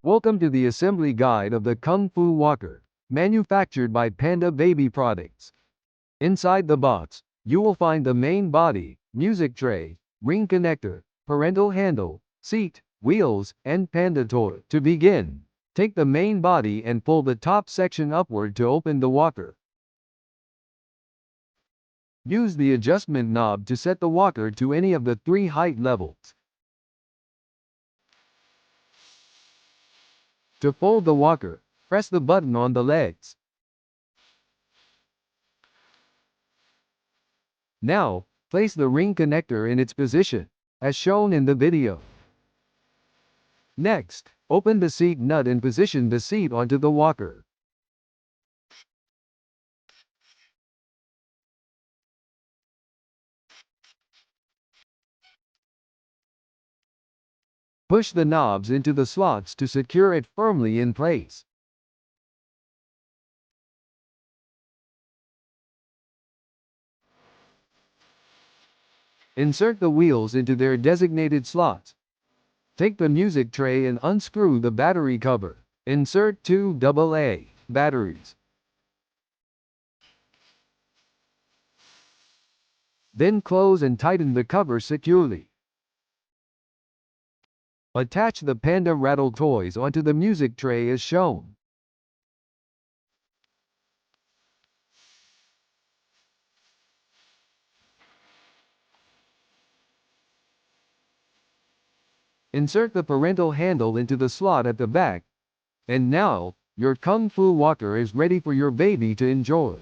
Welcome to the assembly guide of the Kung Fu Walker, manufactured by Panda Baby Products. Inside the box, you will find the main body, music tray, ring connector, parental handle, seat, wheels, and Panda toy. To begin, take the main body and pull the top section upward to open the walker. Use the adjustment knob to set the walker to any of the 3 height levels. To fold the walker, press the button on the legs. Now, place the ring connector in its position, as shown in the video. Next, open the seat nut and position the seat onto the walker. Push the knobs into the slots to secure it firmly in place. Insert the wheels into their designated slots. Take the music tray and unscrew the battery cover. Insert 2 AA batteries. Then close and tighten the cover securely. Attach the Panda rattle toys onto the music tray as shown. Insert the parental handle into the slot at the back. And now, your Kung Fu Walker is ready for your baby to enjoy.